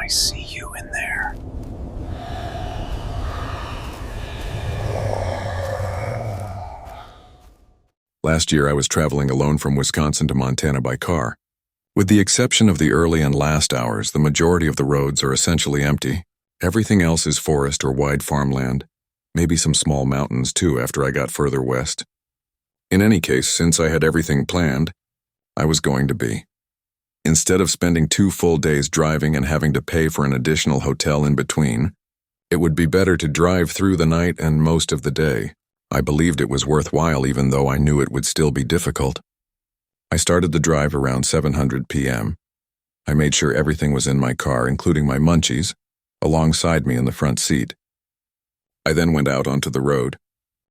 I see you in there. Last year I was traveling alone from Wisconsin to Montana by car. With the exception of the early and last hours, the majority of the roads are essentially empty. Everything else is forest or wide farmland, maybe some small mountains too after I got further west. In any case, since I had everything planned, I was going to be. Instead of spending 2 full days driving and having to pay for an additional hotel in between, it would be better to drive through the night and most of the day. I believed it was worthwhile even though I knew it would still be difficult. I started the drive around 7:00 p.m. I made sure everything was in my car, including my munchies, alongside me in the front seat. I then went out onto the road.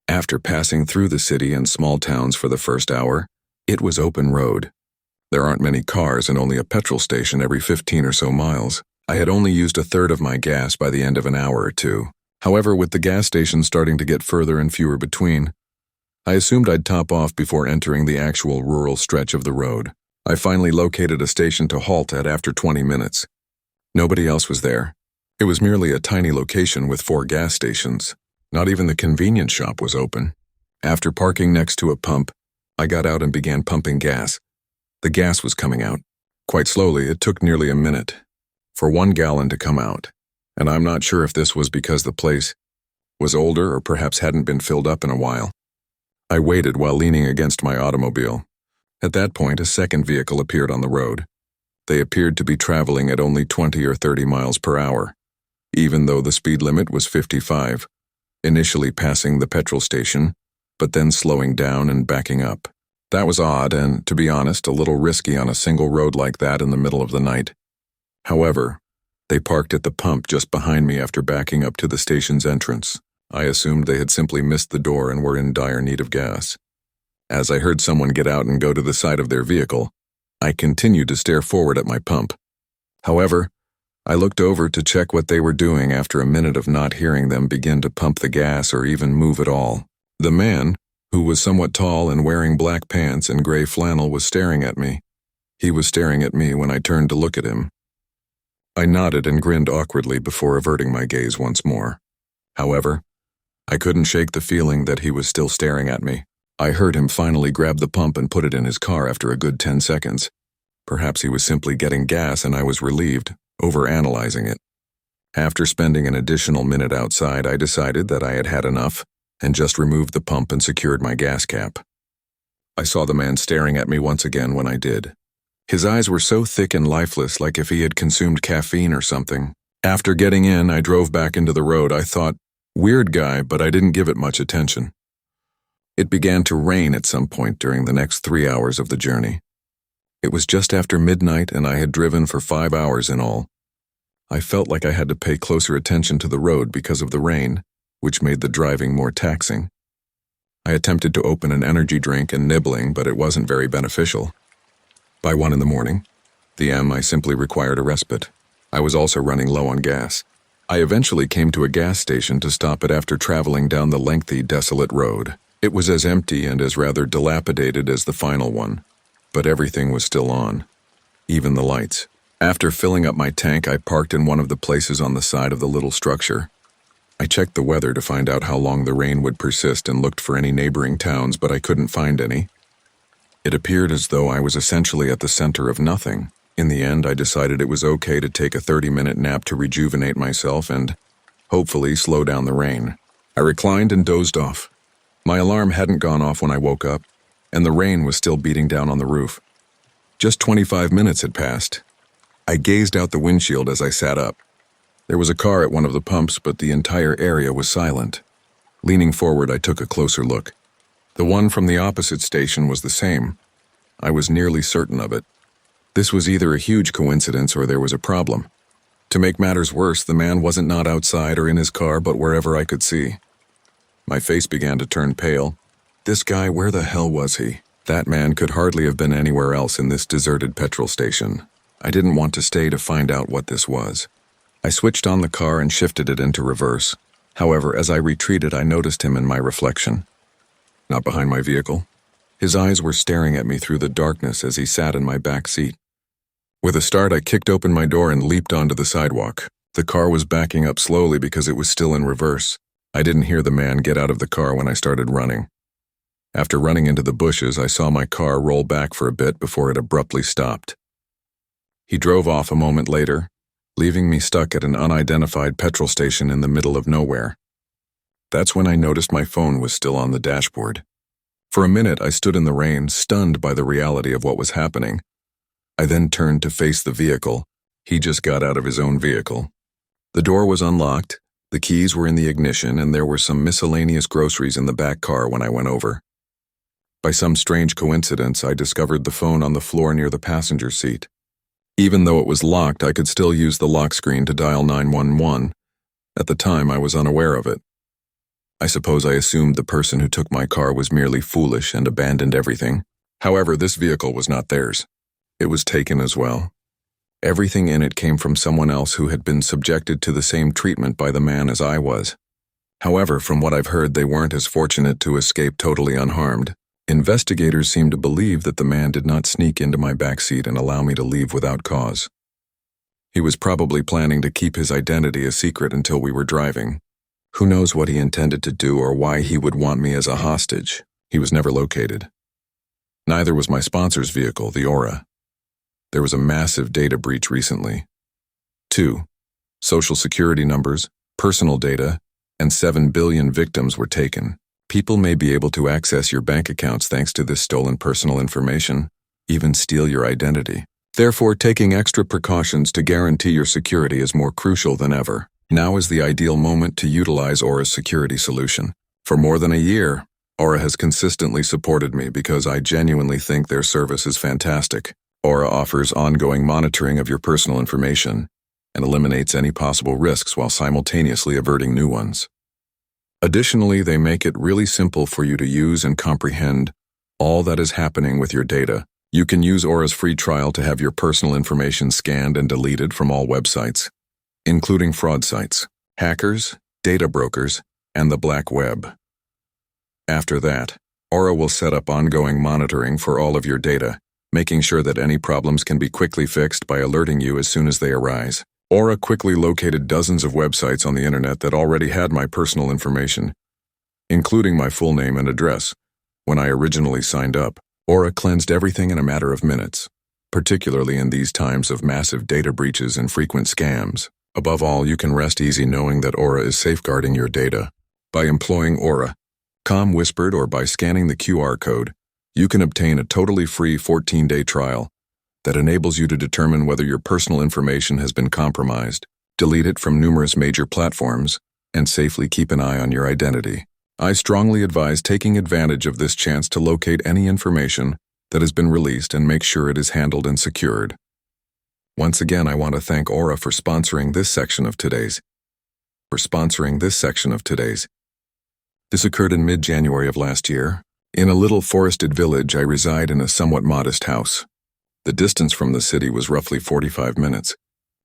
After passing through the city and small towns for the first hour, it was open road. There aren't many cars and only a petrol station every 15 or so miles. I had only used 1/3 of my gas by the end of an hour or two. However, with the gas stations starting to get further and fewer between, I assumed I'd top off before entering the actual rural stretch of the road. I finally located a station to halt at after 20 minutes. Nobody else was there. It was merely a tiny location with 4 gas stations. Not even the convenience shop was open. After parking next to a pump, I got out and began pumping gas. The gas was coming out. Quite slowly, it took nearly a minute for 1 gallon to come out, and I'm not sure if this was because the place was older or perhaps hadn't been filled up in a while. I waited while leaning against my automobile. At that point, a second vehicle appeared on the road. They appeared to be traveling at only 20 or 30 miles per hour, even though the speed limit was 55, initially passing the petrol station, but then slowing down and backing up. That was odd and, to be honest, a little risky on a single road like that in the middle of the night. However, they parked at the pump just behind me after backing up to the station's entrance. I assumed they had simply missed the door and were in dire need of gas. As I heard someone get out and go to the side of their vehicle, I continued to stare forward at my pump. However, I looked over to check what they were doing after a minute of not hearing them begin to pump the gas or even move at all. The man, who was somewhat tall and wearing black pants and gray flannel, was staring at me. He was staring at me when I turned to look at him. I nodded and grinned awkwardly before averting my gaze once more. However, I couldn't shake the feeling that he was still staring at me. I heard him finally grab the pump and put it in his car after a good 10 seconds. Perhaps he was simply getting gas and I was relieved, overanalyzing it. After spending an additional minute outside, I decided that I had had enough and just removed the pump and secured my gas cap. I saw the man staring at me once again when I did. His eyes were so thick and lifeless, like if he had consumed caffeine or something. After getting in, I drove back into the road. I thought, weird guy, but I didn't give it much attention. It began to rain at some point during the next 3 hours of the journey. It was just after midnight and I had driven for 5 hours in all. I felt like I had to pay closer attention to the road because of the rain, which made the driving more taxing. I attempted to open an energy drink and nibbling, but it wasn't very beneficial. By 1 in the morning, I simply required a respite. I was also running low on gas. I eventually came to a gas station to stop at after traveling down the lengthy, desolate road. It was as empty and as rather dilapidated as the final one, but everything was still on, even the lights. After filling up my tank, I parked in one of the places on the side of the little structure. I checked the weather to find out how long the rain would persist and looked for any neighboring towns, but I couldn't find any. It appeared as though I was essentially at the center of nothing. In the end, I decided it was okay to take a 30-minute nap to rejuvenate myself and, hopefully, slow down the rain. I reclined and dozed off. My alarm hadn't gone off when I woke up, and the rain was still beating down on the roof. Just 25 minutes had passed. I gazed out the windshield as I sat up. There was a car at one of the pumps, but the entire area was silent. Leaning forward, I took a closer look. The one from the opposite station was the same. I was nearly certain of it. This was either a huge coincidence or there was a problem. To make matters worse, the man wasn't not outside or in his car, but wherever I could see. My face began to turn pale. This guy, where the hell was he? That man could hardly have been anywhere else in this deserted petrol station. I didn't want to stay to find out what this was. I switched on the car and shifted it into reverse. However, as I retreated, I noticed him in my reflection. Not behind my vehicle. His eyes were staring at me through the darkness as he sat in my back seat. With a start, I kicked open my door and leaped onto the sidewalk. The car was backing up slowly because it was still in reverse. I didn't hear the man get out of the car when I started running. After running into the bushes, I saw my car roll back for a bit before it abruptly stopped. He drove off a moment later, leaving me stuck at an unidentified petrol station in the middle of nowhere. That's when I noticed my phone was still on the dashboard. For a minute, I stood in the rain, stunned by the reality of what was happening. I then turned to face the vehicle. He just got out of his own vehicle. The door was unlocked, the keys were in the ignition, and there were some miscellaneous groceries in the back car when I went over. By some strange coincidence, I discovered the phone on the floor near the passenger seat. Even though it was locked, I could still use the lock screen to dial 911. At the time, I was unaware of it. I suppose I assumed the person who took my car was merely foolish and abandoned everything. However, this vehicle was not theirs. It was taken as well. Everything in it came from someone else who had been subjected to the same treatment by the man as I was. However, from what I've heard, they weren't as fortunate to escape totally unharmed. Investigators seem to believe that the man did not sneak into my backseat and allow me to leave without cause. He was probably planning to keep his identity a secret until we were driving. Who knows what he intended to do or why he would want me as a hostage? He was never located. Neither was my sponsor's vehicle, the Aura. There was a massive data breach recently. 2. Social security numbers, personal data, and 7 billion victims were taken. People may be able to access your bank accounts thanks to this stolen personal information, even steal your identity. Therefore, taking extra precautions to guarantee your security is more crucial than ever. Now is the ideal moment to utilize Aura's security solution. For more than a year, Aura has consistently supported me because I genuinely think their service is fantastic. Aura offers ongoing monitoring of your personal information and eliminates any possible risks while simultaneously averting new ones. Additionally, they make it really simple for you to use and comprehend all that is happening with your data. You can use Aura's free trial to have your personal information scanned and deleted from all websites, including fraud sites, hackers, data brokers, and the black web. After that, Aura will set up ongoing monitoring for all of your data, making sure that any problems can be quickly fixed by alerting you as soon as they arise. Aura quickly located dozens of websites on the internet that already had my personal information, including my full name and address. When I originally signed up, Aura cleansed everything in a matter of minutes, particularly in these times of massive data breaches and frequent scams. Above all, you can rest easy knowing that Aura is safeguarding your data. By employing Aura, calm whispered or by scanning the QR code, you can obtain a totally free 14-day trial that enables you to determine whether your personal information has been compromised, delete it from numerous major platforms, and safely keep an eye on your identity. I strongly advise taking advantage of this chance to locate any information that has been released and make sure it is handled and secured. Once again, I want to thank Aura for sponsoring this section of today's. This occurred in mid-January of last year. In a little forested village, I reside in a somewhat modest house. The distance from the city was roughly 45 minutes.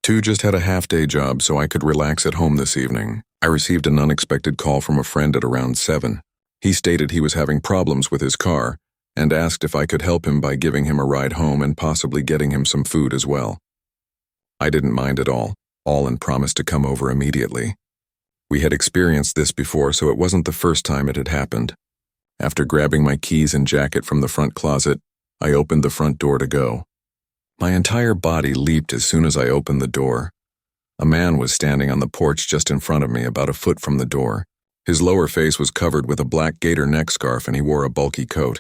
2 just had a half-day job, so I could relax at home this evening. I received an unexpected call from a friend at around 7. He stated he was having problems with his car and asked if I could help him by giving him a ride home and possibly getting him some food as well. I didn't mind at all, and promised to come over immediately. We had experienced this before, so it wasn't the first time it had happened. After grabbing my keys and jacket from the front closet, I opened the front door to go. My entire body leaped as soon as I opened the door. A man was standing on the porch just in front of me, about a foot from the door. His lower face was covered with a black gator neck scarf and he wore a bulky coat.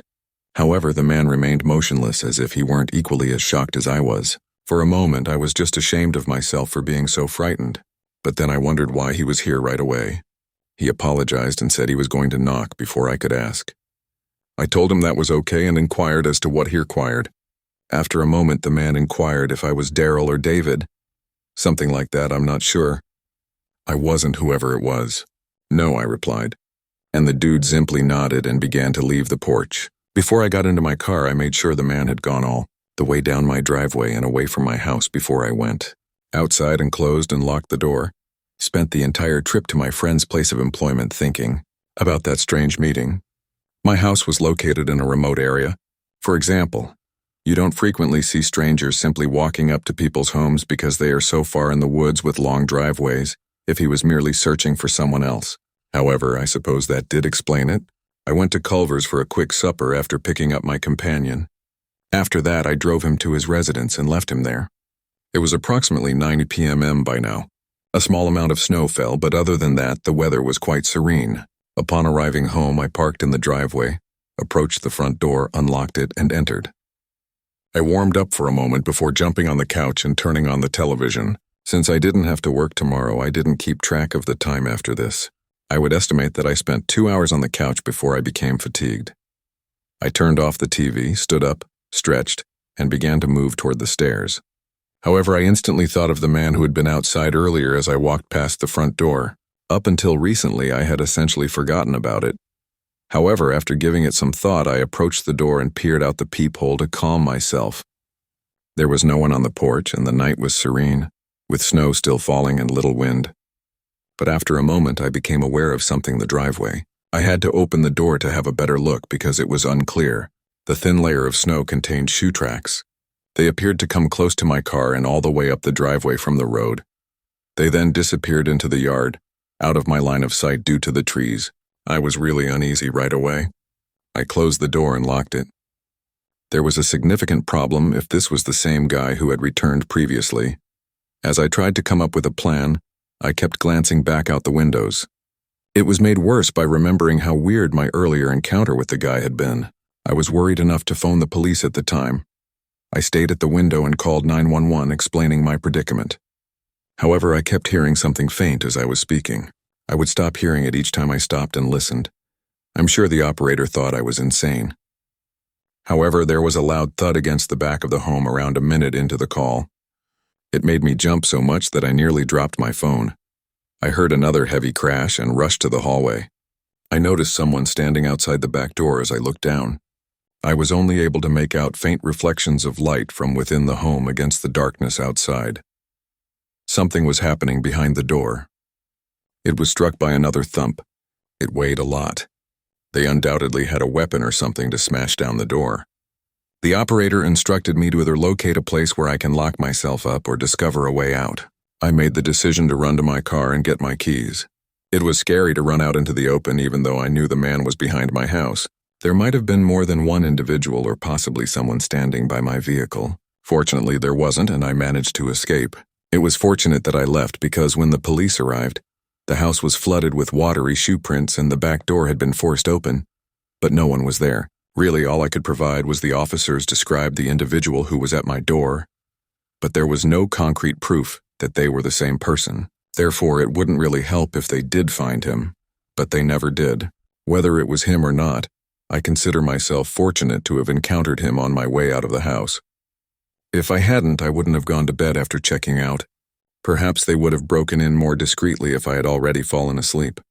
However, the man remained motionless as if he weren't equally as shocked as I was. For a moment, I was just ashamed of myself for being so frightened, but then I wondered why he was here right away. He apologized and said he was going to knock before I could ask. I told him that was okay and inquired as to what he required. After a moment, the man inquired if I was Daryl or David. Something like that, I'm not sure. I wasn't whoever it was. No, I replied. And the dude simply nodded and began to leave the porch. Before I got into my car, I made sure the man had gone all the way down my driveway and away from my house before I went outside and closed and locked the door. Spent the entire trip to my friend's place of employment thinking about that strange meeting. My house was located in a remote area. For example, You don't frequently see strangers simply walking up to people's homes because they are so far in the woods with long driveways, if he was merely searching for someone else. However, I suppose that did explain it. I went to Culver's for a quick supper after picking up my companion. After that, I drove him to his residence and left him there. It was approximately 9 p.m. by now. A small amount of snow fell, but other than that, the weather was quite serene. Upon arriving home, I parked in the driveway, approached the front door, unlocked it, and entered. I warmed up for a moment before jumping on the couch and turning on the television. Since I didn't have to work tomorrow, I didn't keep track of the time after this. I would estimate that I spent 2 hours on the couch before I became fatigued. I turned off the TV, stood up, stretched, and began to move toward the stairs. However, I instantly thought of the man who had been outside earlier as I walked past the front door. Up until recently, I had essentially forgotten about it. However, after giving it some thought, I approached the door and peered out the peephole to calm myself. There was no one on the porch, and the night was serene, with snow still falling and little wind. But after a moment, I became aware of something in the driveway. I had to open the door to have a better look because it was unclear. The thin layer of snow contained shoe tracks. They appeared to come close to my car and all the way up the driveway from the road. They then disappeared into the yard, out of my line of sight due to the trees. I was really uneasy right away. I closed the door and locked it. There was a significant problem if this was the same guy who had returned previously. As I tried to come up with a plan, I kept glancing back out the windows. It was made worse by remembering how weird my earlier encounter with the guy had been. I was worried enough to phone the police at the time. I stayed at the window and called 911 explaining my predicament. However, I kept hearing something faint as I was speaking. I would stop hearing it each time I stopped and listened. I'm sure the operator thought I was insane. However, there was a loud thud against the back of the home around a minute into the call. It made me jump so much that I nearly dropped my phone. I heard another heavy crash and rushed to the hallway. I noticed someone standing outside the back door as I looked down. I was only able to make out faint reflections of light from within the home against the darkness outside. Something was happening behind the door. It was struck by another thump. It weighed a lot. They undoubtedly had a weapon or something to smash down the door. The operator instructed me to either locate a place where I can lock myself up or discover a way out. I made the decision to run to my car and get my keys. It was scary to run out into the open even though I knew the man was behind my house. There might have been more than one individual or possibly someone standing by my vehicle. Fortunately, there wasn't, and I managed to escape. It was fortunate that I left because when the police arrived, the house was flooded with watery shoe prints and the back door had been forced open, but no one was there. Really, all I could provide was the officers described the individual who was at my door, but there was no concrete proof that they were the same person. Therefore, it wouldn't really help if they did find him, but they never did. Whether it was him or not, I consider myself fortunate to have encountered him on my way out of the house. If I hadn't, I wouldn't have gone to bed after checking out. Perhaps they would have broken in more discreetly if I had already fallen asleep.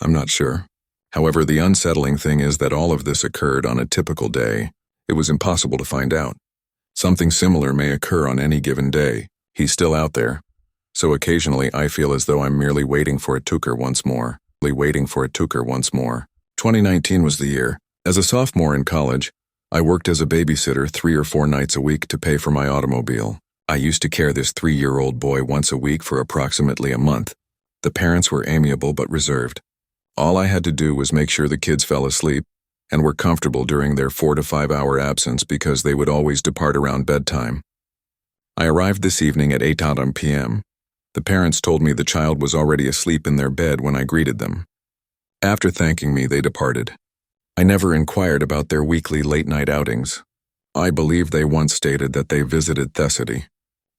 I'm not sure. However, the unsettling thing is that all of this occurred on a typical day. It was impossible to find out. Something similar may occur on any given day. He's still out there. So occasionally I feel as though I'm merely waiting for it to occur once more. 2019 was the year. As a sophomore in college, I worked as a babysitter 3 or 4 nights a week to pay for my automobile. I used to care this 3-year-old boy once a week for approximately a month. The parents were amiable but reserved. All I had to do was make sure the kids fell asleep and were comfortable during their 4 to 5 hour absence because they would always depart around bedtime. I arrived this evening at 8 p.m. The parents told me the child was already asleep in their bed when I greeted them. After thanking me, they departed. I never inquired about their weekly late-night outings. I believe they once stated that they visited Thessaly.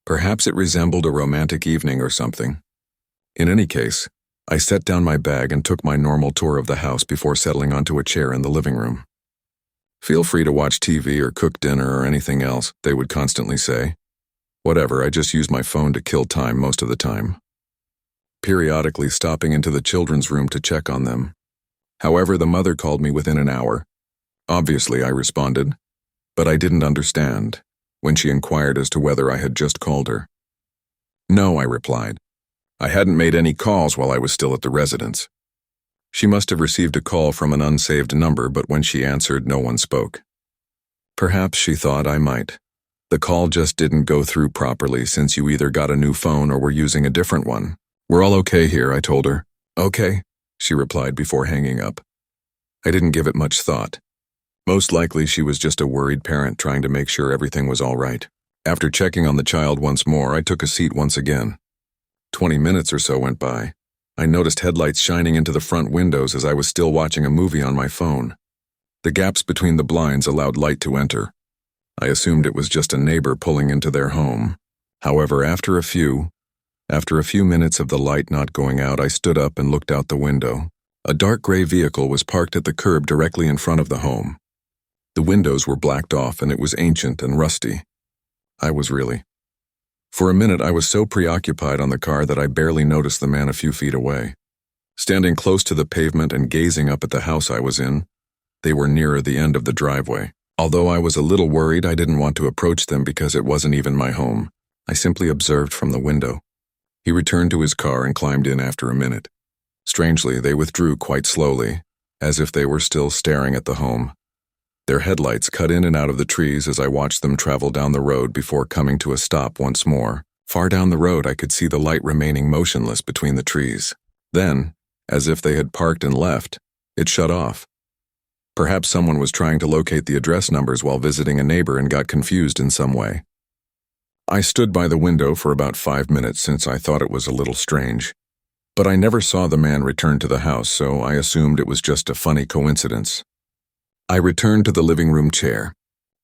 Perhaps it resembled a romantic evening or something. In any case, I set down my bag and took my normal tour of the house before settling onto a chair in the living room. "Feel free to watch TV or cook dinner or anything else," they would constantly say. Whatever, I just used my phone to kill time most of the time, periodically stopping into the children's room to check on them. However, the mother called me within an hour. Obviously, I responded, but I didn't understand when she inquired as to whether I had just called her. "No," I replied. "I hadn't made any calls while I was still at the residence." She must have received a call from an unsaved number, but when she answered, no one spoke. Perhaps she thought I might. The call just didn't go through properly since you either got a new phone or were using a different one. We're all okay here, I told her. Okay, she replied before hanging up. I didn't give it much thought. Most likely she was just a worried parent trying to make sure everything was all right. After checking on the child once more, I took a seat once again. 20 minutes or so went by. I noticed headlights shining into the front windows as I was still watching a movie on my phone. The gaps between the blinds allowed light to enter. I assumed it was just a neighbor pulling into their home. However, after a few minutes of the light not going out, I stood up and looked out the window. A dark gray vehicle was parked at the curb directly in front of the home. The windows were blacked off and it was ancient and rusty. For a minute, I was so preoccupied on the car that I barely noticed the man a few feet away. Standing close to the pavement and gazing up at the house I was in, they were nearer the end of the driveway. Although I was a little worried, I didn't want to approach them because it wasn't even my home. I simply observed from the window. He returned to his car and climbed in after a minute. Strangely, they withdrew quite slowly, as if they were still staring at the home. Their headlights cut in and out of the trees as I watched them travel down the road before coming to a stop once more. Far down the road, I could see the light remaining motionless between the trees. Then, as if they had parked and left, it shut off. Perhaps someone was trying to locate the address numbers while visiting a neighbor and got confused in some way. I stood by the window for about 5 minutes since I thought it was a little strange. But I never saw the man return to the house, so I assumed it was just a funny coincidence. I returned to the living room chair.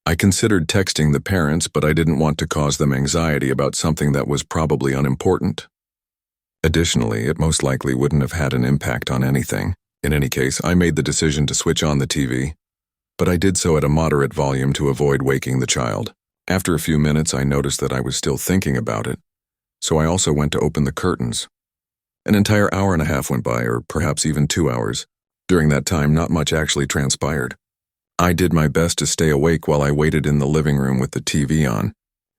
I considered texting the parents, but I didn't want to cause them anxiety about something that was probably unimportant. Additionally, it most likely wouldn't have had an impact on anything. In any case, I made the decision to switch on the TV, but I did so at a moderate volume to avoid waking the child. After a few minutes, I noticed that I was still thinking about it, so I also went to open the curtains. An entire hour and a half went by, or perhaps even 2 hours. During that time, not much actually transpired. I did my best to stay awake while I waited in the living room with the TV on.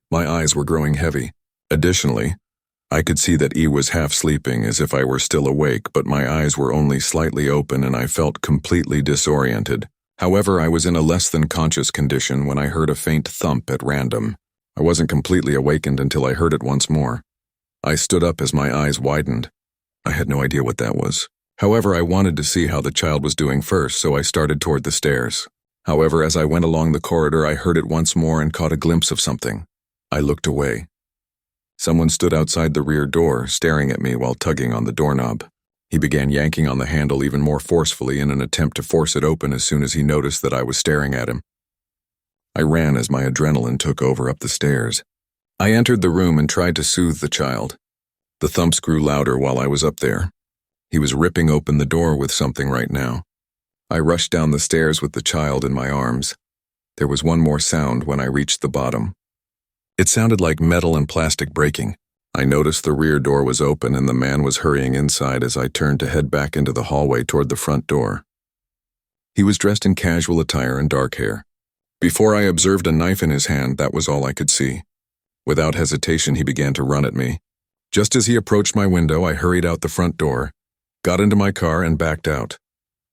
My eyes were growing heavy. Additionally, I could see that E was half sleeping as if I were still awake, but my eyes were only slightly open and I felt completely disoriented. However, I was in a less than conscious condition when I heard a faint thump at random. I wasn't completely awakened until I heard it once more. I stood up as my eyes widened. I had no idea what that was. However, I wanted to see how the child was doing first, so I started toward the stairs. However, as I went along the corridor, I heard it once more and caught a glimpse of something. I looked away. Someone stood outside the rear door, staring at me while tugging on the doorknob. He began yanking on the handle even more forcefully in an attempt to force it open as soon as he noticed that I was staring at him. I ran as my adrenaline took over up the stairs. I entered the room and tried to soothe the child. The thumps grew louder while I was up there. He was ripping open the door with something right now. I rushed down the stairs with the child in my arms. There was one more sound when I reached the bottom. It sounded like metal and plastic breaking. I noticed the rear door was open and the man was hurrying inside as I turned to head back into the hallway toward the front door. He was dressed in casual attire and dark hair. Before I observed a knife in his hand, that was all I could see. Without hesitation, he began to run at me. Just as he approached my window, I hurried out the front door, got into my car, and backed out.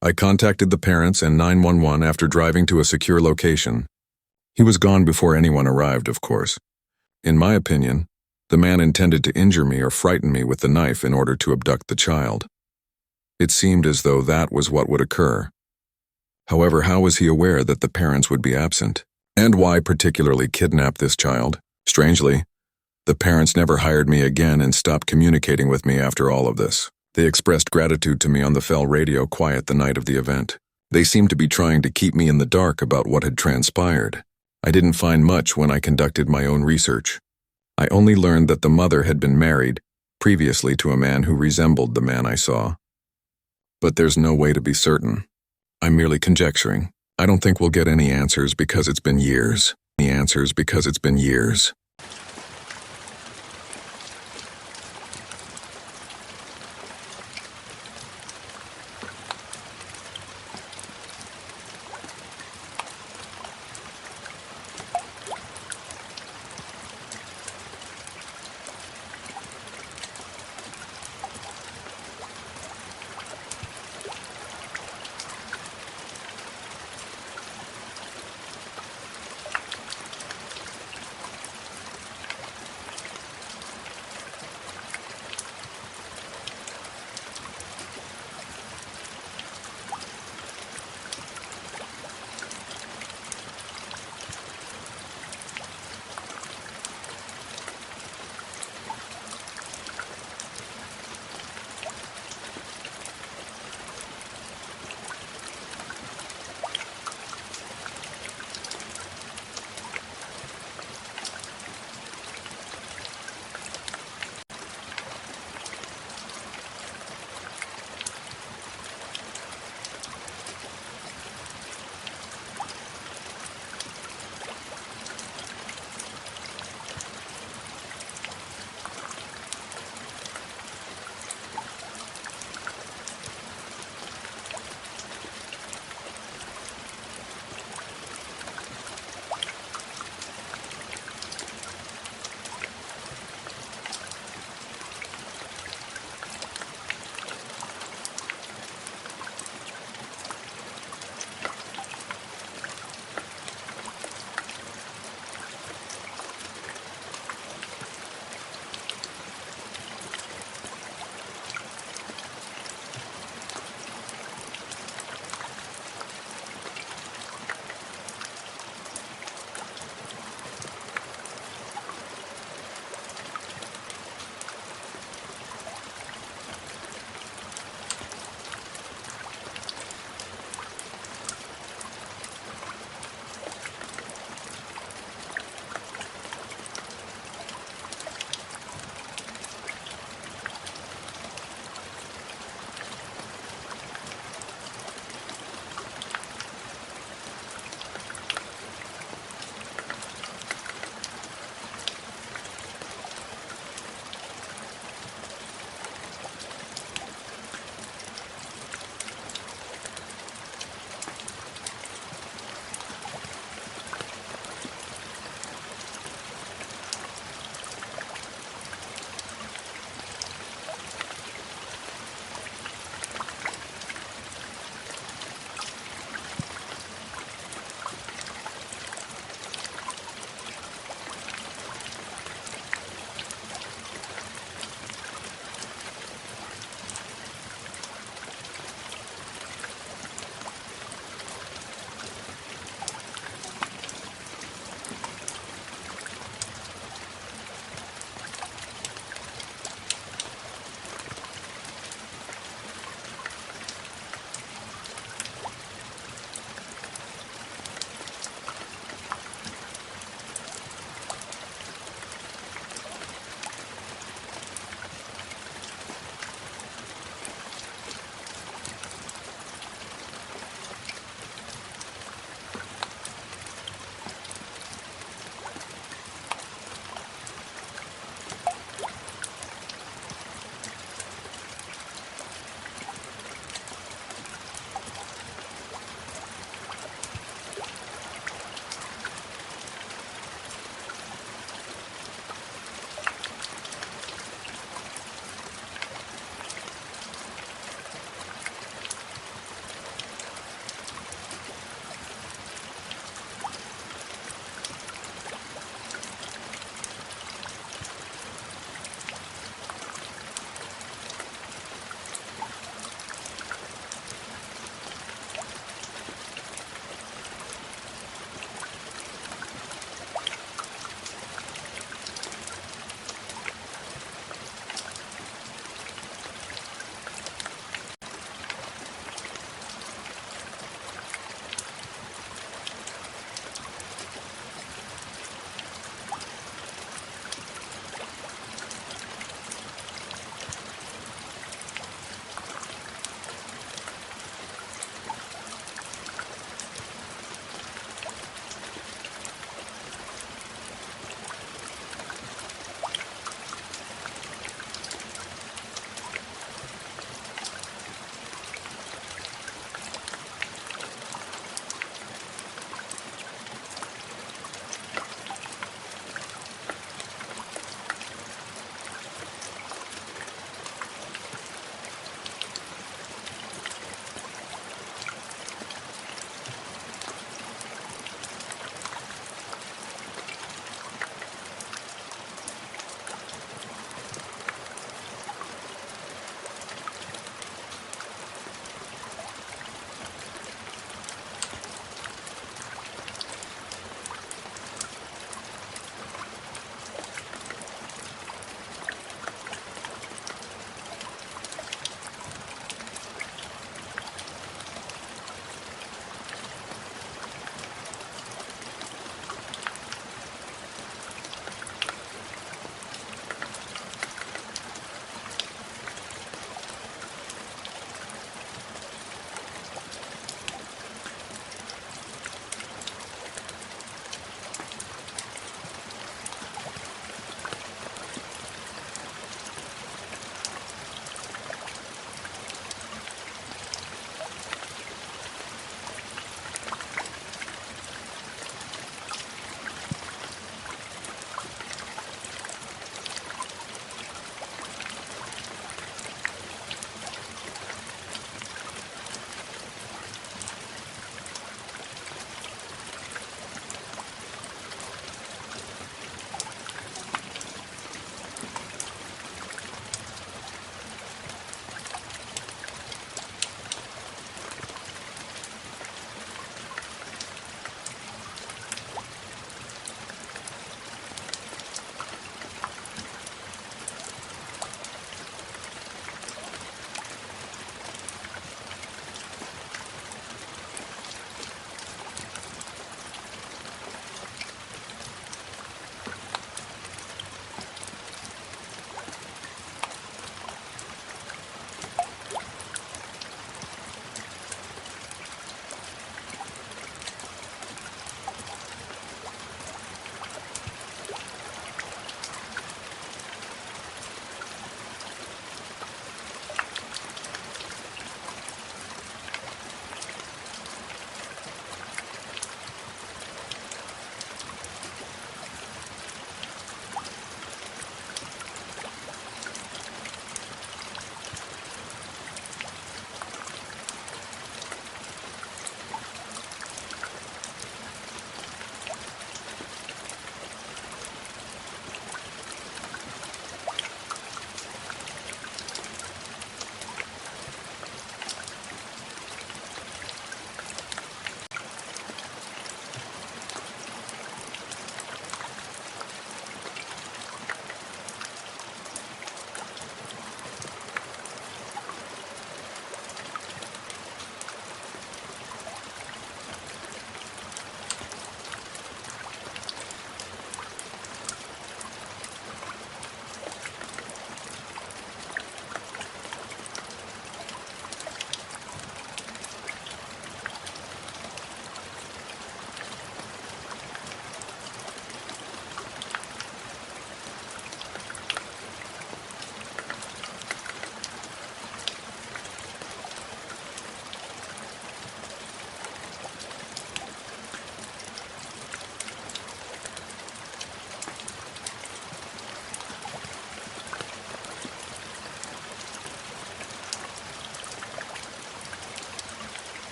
I contacted the parents and 911 after driving to a secure location. He was gone before anyone arrived, of course. In my opinion, the man intended to injure me or frighten me with the knife in order to abduct the child. It seemed as though that was what would occur. However, how was he aware that the parents would be absent? And why particularly kidnap this child? Strangely, the parents never hired me again and stopped communicating with me after all of this. They expressed gratitude to me on the Fell radio quiet the night of the event. They seemed to be trying to keep me in the dark about what had transpired. I didn't find much when I conducted my own research. I only learned that the mother had been married previously to a man who resembled the man I saw. But there's no way to be certain. I'm merely conjecturing. I don't think we'll get any answers because it's been years.